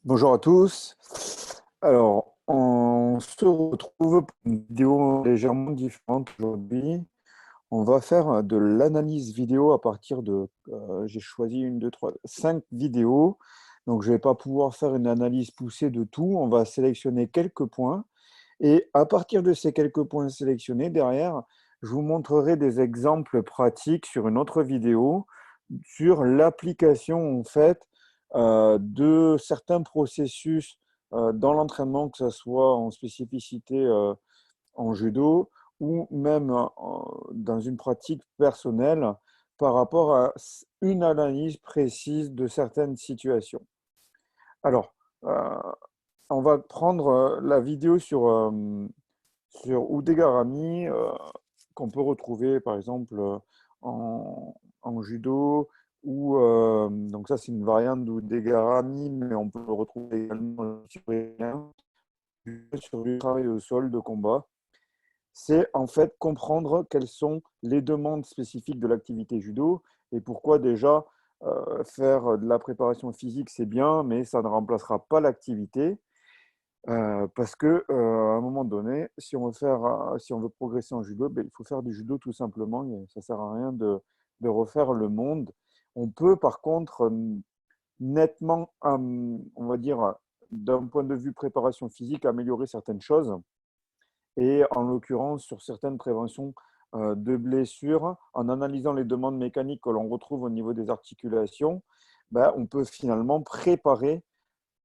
Bonjour à tous. Alors, on se retrouve pour une vidéo légèrement différente aujourd'hui. On va faire de l'analyse vidéo à partir de, j'ai choisi une, deux, trois, cinq vidéos. Donc, je ne vais pas pouvoir faire une analyse poussée de tout. On va sélectionner quelques points. Et à partir de ces quelques points sélectionnés, derrière, je vous montrerai des exemples pratiques sur une autre vidéo sur l'application en fait de certains processus dans l'entraînement, que ce soit en spécificité en judo ou même dans une pratique personnelle par rapport à une analyse précise de certaines situations. Alors, on va prendre la vidéo sur Udegarami, qu'on peut retrouver par exemple en judo, ou donc ça c'est une variante d'Udegarami, mais on peut le retrouver également sur du travail au sol de combat. C'est en fait comprendre quelles sont les demandes spécifiques de l'activité judo et pourquoi déjà faire de la préparation physique c'est bien, mais ça ne remplacera pas l'activité. Parce que, à un moment donné, si on veut progresser en judo, ben, il faut faire du judo tout simplement et ça sert à rien de refaire le monde. On peut par contre, nettement, on va dire, d'un point de vue préparation physique, améliorer certaines choses et en l'occurrence sur certaines préventions, de blessures, en analysant les demandes mécaniques que l'on retrouve au niveau des articulations, ben, on peut finalement préparer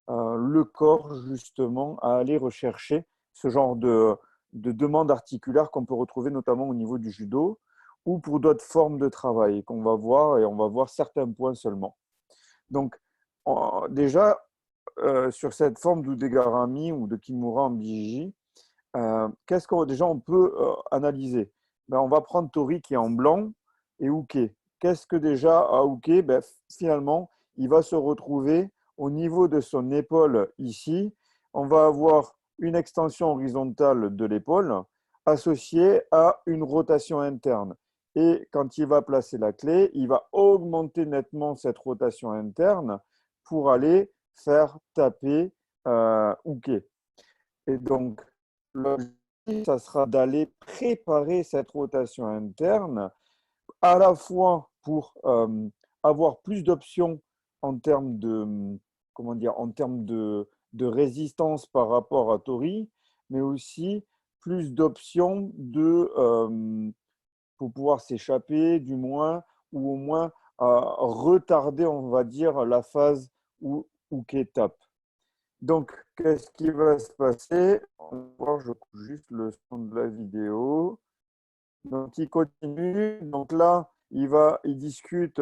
le corps justement à aller rechercher ce genre de demande articulaire qu'on peut retrouver notamment au niveau du judo ou pour d'autres formes de travail qu'on va voir et on va voir certains points seulement. Donc déjà, sur cette forme d'Udegarami ou de Kimura en Bijiji, qu'est-ce qu'on déjà on peut analyser? Ben, on va prendre Tori qui est en blanc et Uke. Qu'est-ce que déjà à Uke? Ben, finalement, il va se retrouver au niveau de son épaule ici. On va avoir une extension horizontale de l'épaule associée à une rotation interne. Et quand il va placer la clé, il va augmenter nettement cette rotation interne pour aller faire taper Uke. Et donc, l'objectif, ça sera d'aller préparer cette rotation interne, à la fois pour avoir plus d'options en termes de, comment dire, en termes de résistance par rapport à Tori, mais aussi plus d'options pour pouvoir s'échapper, du moins, ou au moins retarder, on va dire, la phase où qu'est tape. Donc, qu'est-ce qui va se passer? On va voir, je coupe juste le son de la vidéo. Donc, il continue. Donc là, il discute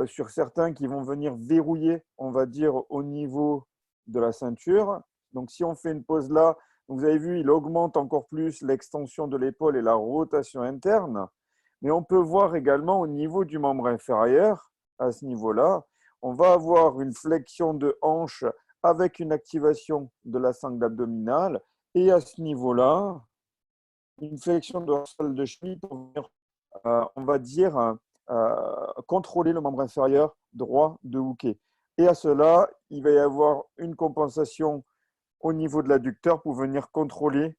sur certains qui vont venir verrouiller, on va dire, au niveau de la ceinture. Donc, si on fait une pause là, vous avez vu, il augmente encore plus l'extension de l'épaule et la rotation interne. Mais on peut voir également au niveau du membre inférieur, à ce niveau-là, on va avoir une flexion de hanche avec une activation de la sangle abdominale. Et à ce niveau-là, une flexion dorsale de cheville pour venir, on va dire, contrôler le membre inférieur droit de Hooker. Et à cela, il va y avoir une compensation au niveau de l'adducteur pour venir contrôler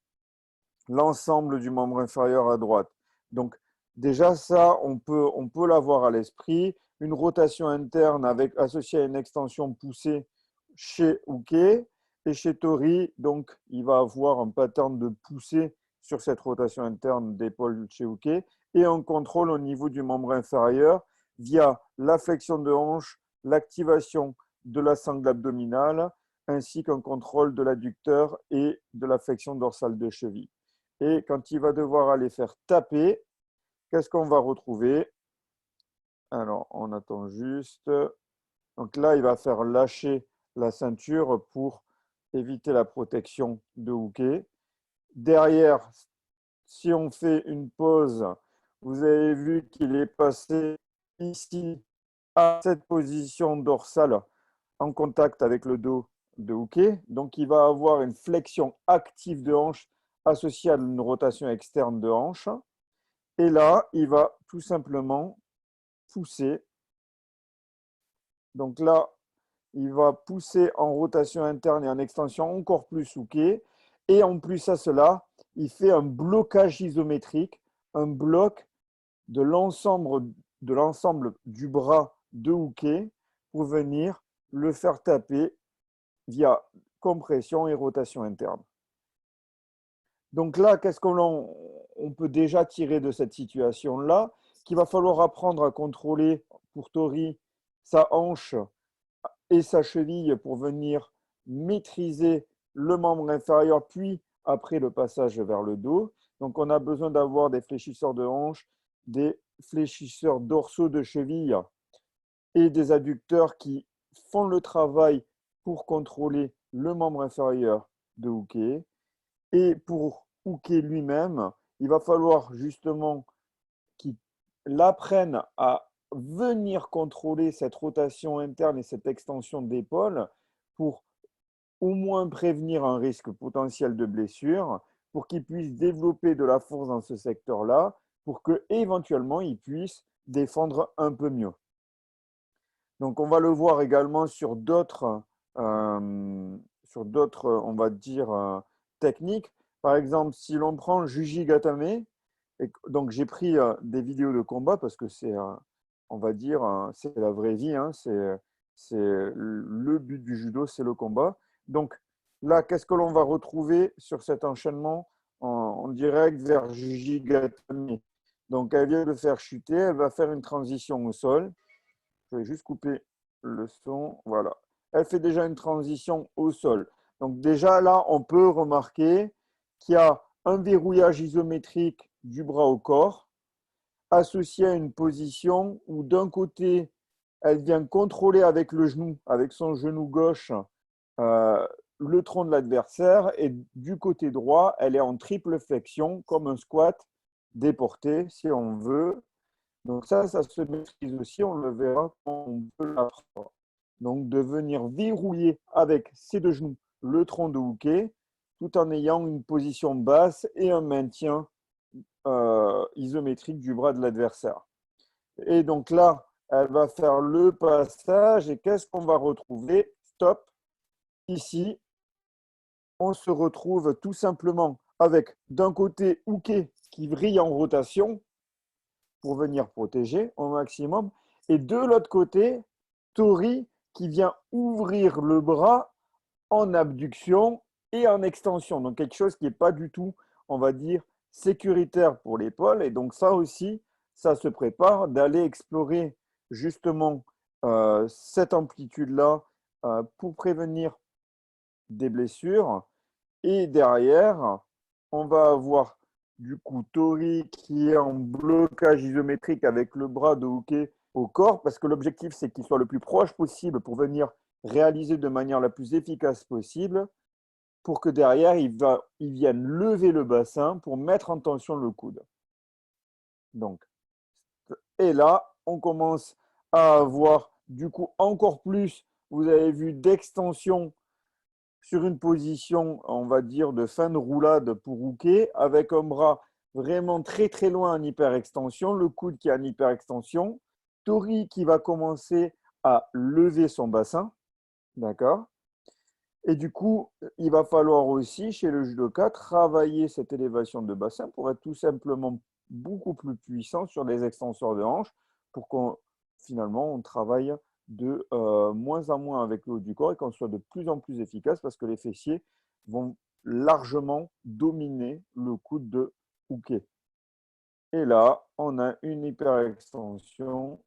l'ensemble du membre inférieur à droite. Donc, déjà, ça, on peut l'avoir à l'esprit. Une rotation interne avec, associée à une extension poussée chez Hooker et chez Tori. Donc, il va avoir un pattern de poussée sur cette rotation interne d'épaule chez Hooker et un contrôle au niveau du membre inférieur via la flexion de hanche, l'activation de la sangle abdominale, ainsi qu'un contrôle de l'adducteur et de la flexion dorsale de cheville. Et quand il va devoir aller faire taper, qu'est-ce qu'on va retrouver? Alors, on attend juste. Donc là, il va faire lâcher la ceinture pour éviter la protection de Hooker. Derrière, si on fait une pause, vous avez vu qu'il est passé ici à cette position dorsale en contact avec le dos de Hooker. Donc, il va avoir une flexion active de hanche associée à une rotation externe de hanche. Et là, il va tout simplement pousser. Donc là, il va pousser en rotation interne et en extension encore plus hooké. Et en plus à cela, il fait un blocage isométrique, un bloc de l'ensemble du bras de hooké pour venir le faire taper via compression et rotation interne. Donc là, qu'est-ce qu'on peut déjà tirer de cette situation-là? Qu'il va falloir apprendre à contrôler pour Tori sa hanche et sa cheville pour venir maîtriser le membre inférieur, puis après le passage vers le dos. Donc on a besoin d'avoir des fléchisseurs de hanche, des fléchisseurs dorsaux de cheville et des adducteurs qui font le travail pour contrôler le membre inférieur de hooké. Et pour hooké lui-même, il va falloir justement qu'il apprenne à venir contrôler cette rotation interne et cette extension d'épaule pour au moins prévenir un risque potentiel de blessure, pour qu'il puisse développer de la force dans ce secteur-là, pour que éventuellement il puisse défendre un peu mieux. Donc on va le voir également on va dire, techniques. Par exemple, si l'on prend Juji Gatame, donc j'ai pris des vidéos de combat parce que c'est, on va dire, c'est la vraie vie, hein, c'est le but du judo, c'est le combat. Donc là, qu'est-ce que l'on va retrouver sur cet enchaînement en direct vers Juji Gatame? Donc elle vient de faire chuter, elle va faire une transition au sol. Je vais juste couper le son. Voilà. Elle fait déjà une transition au sol. Donc déjà là, on peut remarquer qu'il y a un verrouillage isométrique du bras au corps associé à une position où d'un côté, elle vient contrôler avec le genou, avec son genou gauche, euh, le tronc de l'adversaire et du côté droit, elle est en triple flexion comme un squat déporté si on veut. Donc ça se maîtrise aussi, on le verra quand on peut l'apprendre. Donc de venir verrouiller avec ses deux genoux le tronc de hooké tout en ayant une position basse et un maintien isométrique du bras de l'adversaire. Et donc là, elle va faire le passage et qu'est-ce qu'on va retrouver? Stop. Ici, on se retrouve tout simplement avec d'un côté hooké qui vrille en rotation pour venir protéger au maximum. Et de l'autre côté, Tori qui vient ouvrir le bras en abduction et en extension. Donc quelque chose qui n'est pas du tout, on va dire, sécuritaire pour l'épaule. Et donc ça aussi, ça se prépare d'aller explorer justement cette amplitude-là pour prévenir des blessures. Et derrière, on va avoir du coup Tori qui est en blocage isométrique avec le bras de hooké au corps, parce que l'objectif, c'est qu'il soit le plus proche possible pour venir réaliser de manière la plus efficace possible, pour que derrière, il vienne lever le bassin pour mettre en tension le coude. Donc, et là, on commence à avoir du coup encore plus, vous avez vu, d'extension sur une position, on va dire, de fin de roulade pour hooker, avec un bras vraiment très très loin en hyperextension, le coude qui est en hyperextension, Tori qui va commencer à lever son bassin, d'accord? Et du coup, il va falloir aussi, chez le judoka, travailler cette élévation de bassin pour être tout simplement beaucoup plus puissant sur les extenseurs de hanches pour qu'on finalement on travaille de moins en moins avec le haut du corps et qu'on soit de plus en plus efficace parce que les fessiers vont largement dominer le coude de hooké. Et là, on a une hyperextension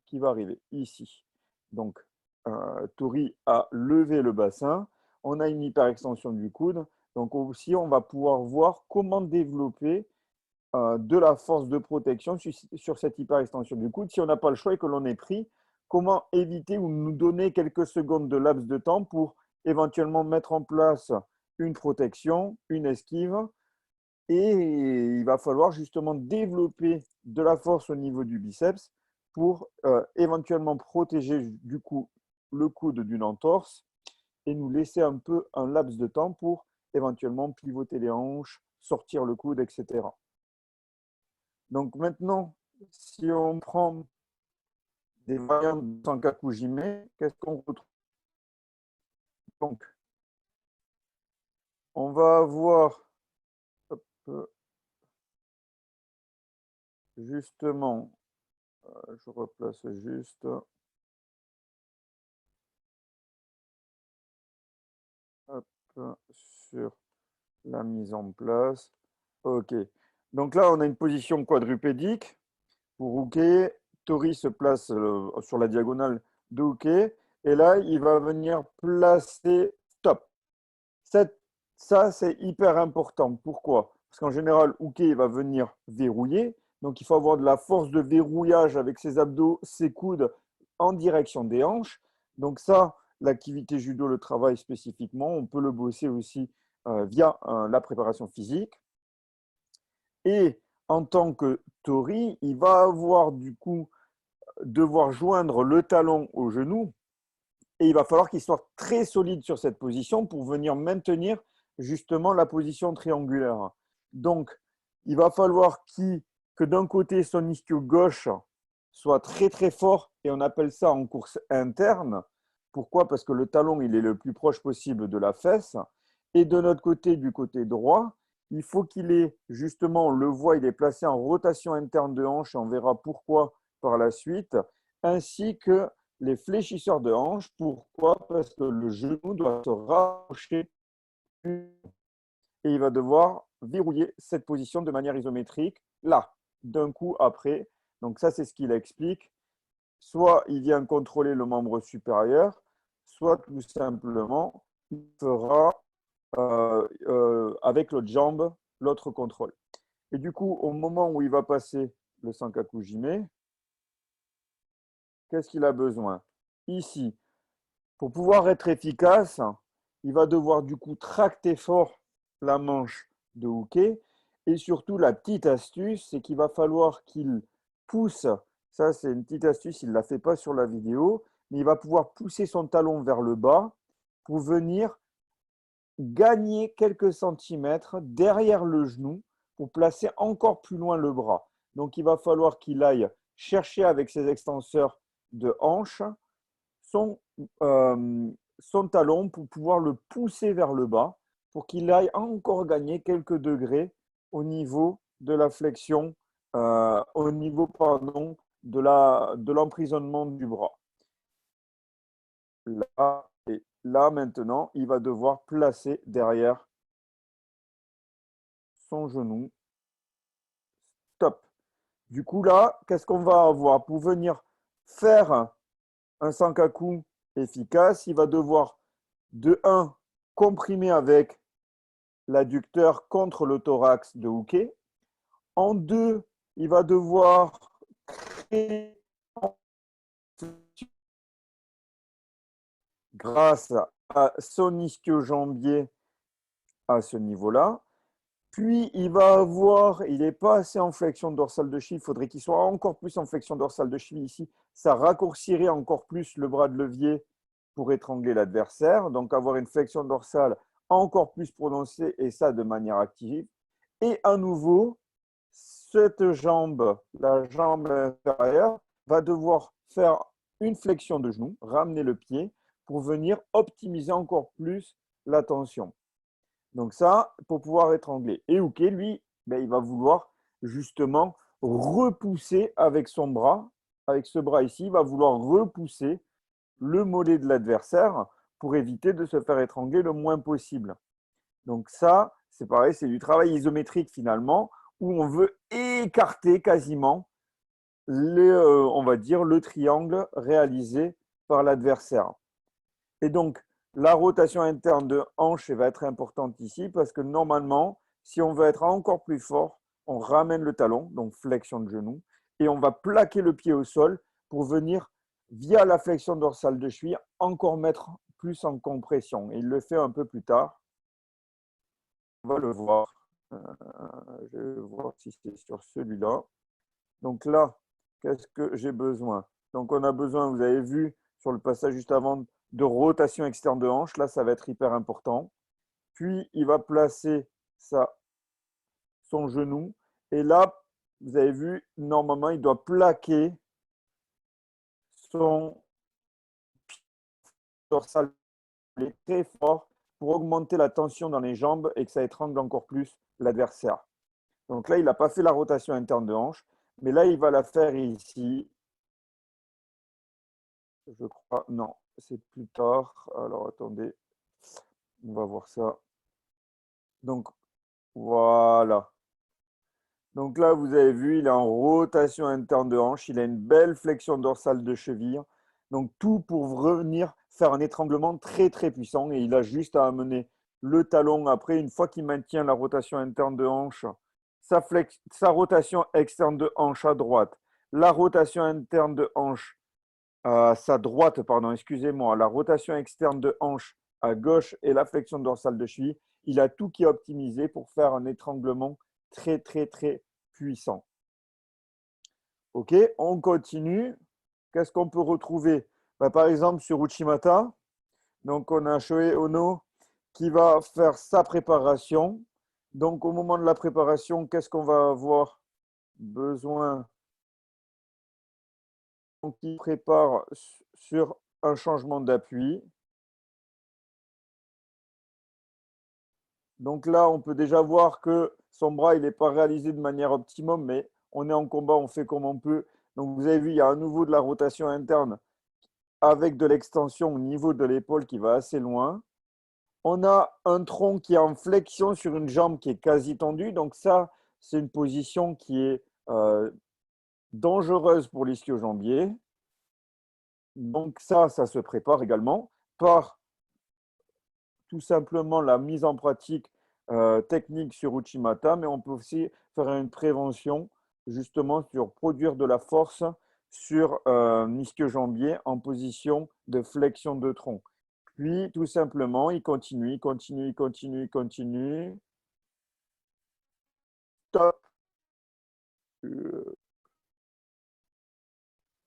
qui va arriver ici. Donc, Tori a levé le bassin. On a une hyperextension du coude. Donc aussi, on va pouvoir voir comment développer de la force de protection sur cette hyperextension du coude. Si on n'a pas le choix et que l'on est pris, comment éviter ou nous donner quelques secondes de laps de temps pour éventuellement mettre en place une protection, une esquive. Et il va falloir justement développer de la force au niveau du biceps pour éventuellement protéger du coup le coude d'une entorse et nous laisser un peu un laps de temps pour éventuellement pivoter les hanches, sortir le coude, etc. Donc maintenant, si on prend des variantes de Sankaku Jime, qu'est-ce qu'on retrouve? Donc, on va avoir, hop, justement, je replace juste, hop, sur la mise en place. OK. Donc là, on a une position quadrupédique pour Uke. Tori se place sur la diagonale de Uke. Et là, il va venir placer stop. Ça, c'est hyper important. Pourquoi? Parce qu'en général, Uke va venir verrouiller. Donc, il faut avoir de la force de verrouillage avec ses abdos, ses coudes en direction des hanches. Donc, ça, l'activité judo le travaille spécifiquement. On peut le bosser aussi via la préparation physique. Et en tant que Tori, il va avoir du coup devoir joindre le talon au genou et il va falloir qu'il soit très solide sur cette position pour venir maintenir justement la position triangulaire. Donc, il va falloir que d'un côté, son ischio gauche soit très très fort et on appelle ça en course interne. Pourquoi? Parce que le talon, il est le plus proche possible de la fesse. Et de notre côté, du côté droit, il faut qu'il ait justement, on le voit, il est placé en rotation interne de hanche, on verra pourquoi par la suite, ainsi que les fléchisseurs de hanche. Pourquoi? Parce que le genou doit se rapprocher et il va devoir verrouiller cette position de manière isométrique, là, d'un coup après. Donc ça, c'est ce qu'il explique. Soit il vient contrôler le membre supérieur, soit tout simplement, il fera avec l'autre jambe l'autre contrôle. Et du coup, au moment où il va passer le Sankaku Jime, qu'est-ce qu'il a besoin? Ici, pour pouvoir être efficace, il va devoir du coup tracter fort la manche de Uke. Et surtout, la petite astuce, c'est qu'il va falloir qu'il pousse. Ça, c'est une petite astuce, il ne la fait pas sur la vidéo, mais il va pouvoir pousser son talon vers le bas pour venir gagner quelques centimètres derrière le genou pour placer encore plus loin le bras. Donc, il va falloir qu'il aille chercher avec ses extenseurs de hanche son, son talon pour pouvoir le pousser vers le bas pour qu'il aille encore gagner quelques degrés au niveau de la flexion, au niveau pardon, de l'emprisonnement du bras. Là, et là maintenant, il va devoir placer derrière son genou. Top. Du coup, là, qu'est-ce qu'on va avoir? Pour venir faire un sankaku efficace, il va devoir, de 1, comprimer avec l'adducteur contre le thorax de Uke. En 2, il va devoir créer grâce à son ischio-jambier à ce niveau-là. Puis, il va avoir, il n'est pas assez en flexion dorsale de cheville, il faudrait qu'il soit encore plus en flexion dorsale de cheville ici. Ça raccourcirait encore plus le bras de levier pour étrangler l'adversaire. Donc, avoir une flexion dorsale encore plus prononcée et ça de manière active. Et à nouveau, cette jambe, la jambe inférieure, va devoir faire une flexion de genou, ramener le pied pour venir optimiser encore plus la tension. Donc ça, pour pouvoir étrangler. Et Uke, lui, ben, il va vouloir justement repousser avec son bras, avec ce bras ici, il va vouloir repousser le mollet de l'adversaire pour éviter de se faire étrangler le moins possible. Donc ça, c'est pareil, c'est du travail isométrique finalement, où on veut écarter quasiment on va dire, le triangle réalisé par l'adversaire. Et donc, la rotation interne de hanche va être importante ici parce que normalement, si on veut être encore plus fort, on ramène le talon, donc flexion de genou, et on va plaquer le pied au sol pour venir, via la flexion dorsale de cheville, encore mettre plus en compression. Et il le fait un peu plus tard. On va le voir. Je vais voir si c'est sur celui-là. Donc là, qu'est-ce que j'ai besoin? Donc on a besoin, vous avez vu sur le passage juste avant, de rotation externe de hanche. Là, ça va être hyper important. Puis, il va placer son genou. Et là, vous avez vu, normalement, il doit plaquer son dorsal est très fort pour augmenter la tension dans les jambes et que ça étrangle encore plus l'adversaire. Donc là, il n'a pas fait la rotation interne de hanche, mais là, il va la faire ici. Je crois, non, c'est plus tard. Alors, attendez, on va voir ça. Donc, voilà. Donc là, vous avez vu, il est en rotation interne de hanche. Il a une belle flexion dorsale de cheville. Donc, tout pour venir faire un étranglement très, très puissant. Et il a juste à amener le talon après, une fois qu'il maintient la rotation interne de hanche, sa rotation externe de hanche à droite, la rotation interne de hanche à sa droite, pardon, excusez-moi, la rotation externe de hanche à gauche et la flexion dorsale de cheville. Il a tout qui est optimisé pour faire un étranglement très, très, très puissant. OK, on continue. Qu'est-ce qu'on peut retrouver? Par exemple, sur Uchimata, donc on a Shohei Ono qui va faire sa préparation. Donc, au moment de la préparation, qu'est-ce qu'on va avoir besoin? Donc, il prépare sur un changement d'appui. Donc là, on peut déjà voir que son bras, il n'est pas réalisé de manière optimum, mais on est en combat, on fait comme on peut. Donc, vous avez vu, il y a à nouveau de la rotation interne avec de l'extension au niveau de l'épaule qui va assez loin. On a un tronc qui est en flexion sur une jambe qui est quasi tendue. Donc ça, c'est une position qui est dangereuse pour l'ischio-jambier. Donc ça se prépare également par tout simplement la mise en pratique technique sur Uchimata, mais on peut aussi faire une prévention justement sur produire de la force sur l'ischio-jambier en position de flexion de tronc. Puis, tout simplement, il continue, il continue, il continue, il continue. Stop.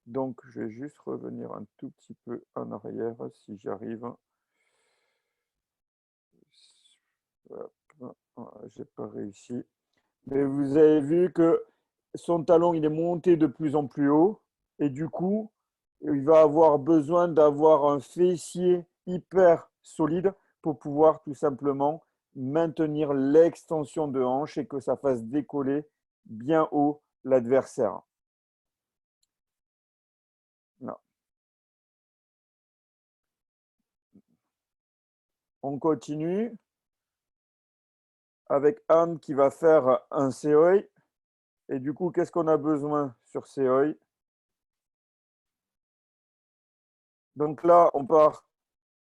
Donc, je vais juste revenir un tout petit peu en arrière si j'arrive. J'ai pas réussi. Mais vous avez vu que son talon, il est monté de plus en plus haut. Et du coup, il va avoir besoin d'avoir un fessier hyper solide pour pouvoir tout simplement maintenir l'extension de hanche et que ça fasse décoller bien haut l'adversaire. On continue avec Anne qui va faire un seoi. Et du coup, qu'est-ce qu'on a besoin sur seoi? Donc là, on part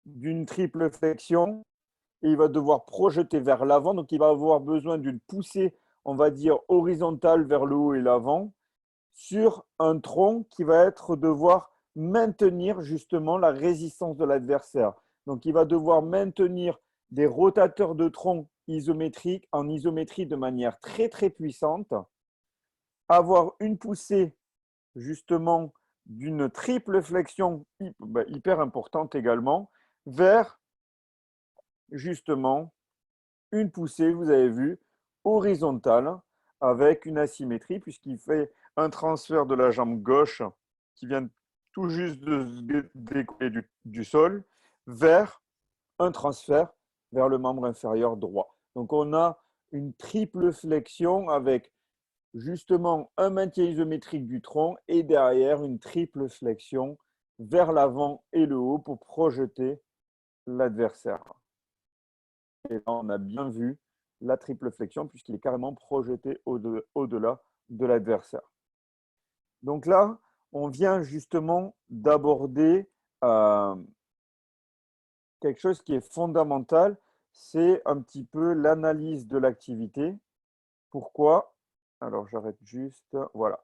d'une triple flexion et il va devoir projeter vers l'avant. Donc, il va avoir besoin d'une poussée, on va dire, horizontale vers le haut et l'avant sur un tronc qui va être devoir maintenir justement la résistance de l'adversaire. Donc, il va devoir maintenir des rotateurs de tronc isométriques en isométrie de manière très, très puissante, avoir une poussée justement d'une triple flexion hyper importante également vers justement une poussée, vous avez vu, horizontale avec une asymétrie puisqu'il fait un transfert de la jambe gauche qui vient tout juste de se décoller du sol vers un transfert vers le membre inférieur droit. Donc on a une triple flexion avec justement un maintien isométrique du tronc et derrière une triple flexion vers l'avant et le haut pour projeter l'adversaire. Et là, on a bien vu la triple flexion puisqu'il est carrément projeté au-delà de l'adversaire. Donc là, on vient justement d'aborder quelque chose qui est fondamental, c'est un petit peu l'analyse de l'activité. Pourquoi? Alors, j'arrête juste. Voilà.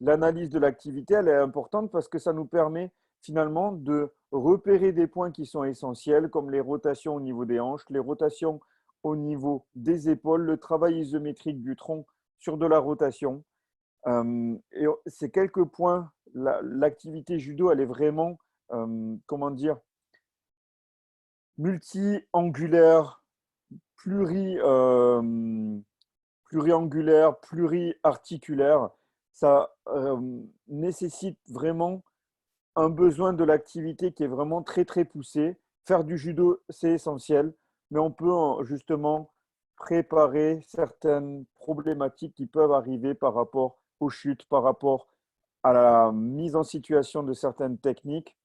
L'analyse de l'activité, elle est importante parce que ça nous permet finalement de repérer des points qui sont essentiels, comme les rotations au niveau des hanches, les rotations au niveau des épaules, le travail isométrique du tronc sur de la rotation. Et ces quelques points, l'activité judo, elle est vraiment, comment dire, multi-angulaire, pluriangulaire, pluriarticulaire. Ça nécessite vraiment un besoin de l'activité qui est vraiment très, très poussé. Faire du judo, c'est essentiel, mais on peut justement préparer certaines problématiques qui peuvent arriver par rapport aux chutes, par rapport à la mise en situation de certaines techniques.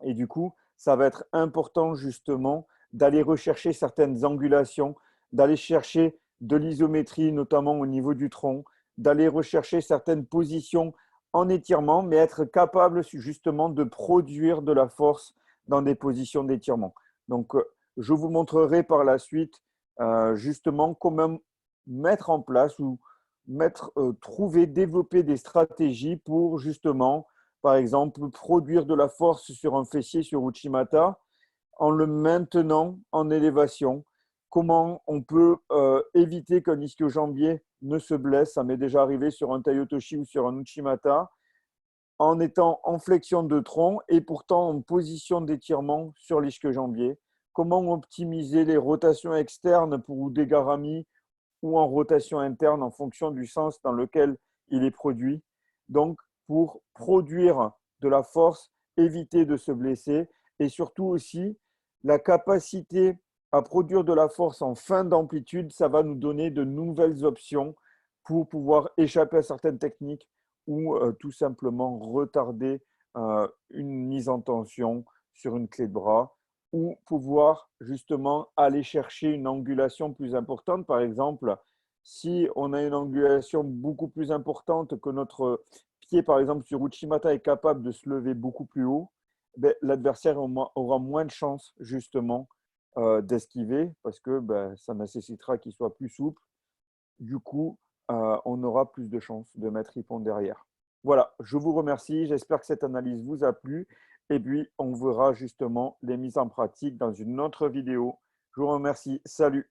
Et du coup, ça va être important justement d'aller rechercher certaines angulations, d'aller chercher de l'isométrie, notamment au niveau du tronc, d'aller rechercher certaines positions en étirement, mais être capable justement de produire de la force dans des positions d'étirement. Donc, je vous montrerai par la suite justement comment mettre en place ou trouver, développer des stratégies pour justement par exemple, produire de la force sur un fessier sur Uchimata en le maintenant en élévation. Comment on peut éviter qu'un ischio-jambier ne se blesse, ça m'est déjà arrivé sur un Taiotoshi ou sur un Uchimata, en étant en flexion de tronc et pourtant en position d'étirement sur l'ischio-jambier. Comment optimiser les rotations externes pour des garamis ou en rotation interne en fonction du sens dans lequel il est produit. Donc, pour produire de la force, éviter de se blesser et surtout aussi la capacité à produire de la force en fin d'amplitude, ça va nous donner de nouvelles options pour pouvoir échapper à certaines techniques ou tout simplement retarder une mise en tension sur une clé de bras ou pouvoir justement aller chercher une angulation plus importante. Par exemple, si on a une angulation beaucoup plus importante que notre pied, par exemple, sur Uchimata est capable de se lever beaucoup plus haut, ben, l'adversaire aura moins de chances justement d'esquiver parce que ben, ça nécessitera qu'il soit plus souple. Du coup, on aura plus de chances de mettre Ippon derrière. Voilà, je vous remercie. J'espère que cette analyse vous a plu. Et puis, on verra justement les mises en pratique dans une autre vidéo. Je vous remercie. Salut.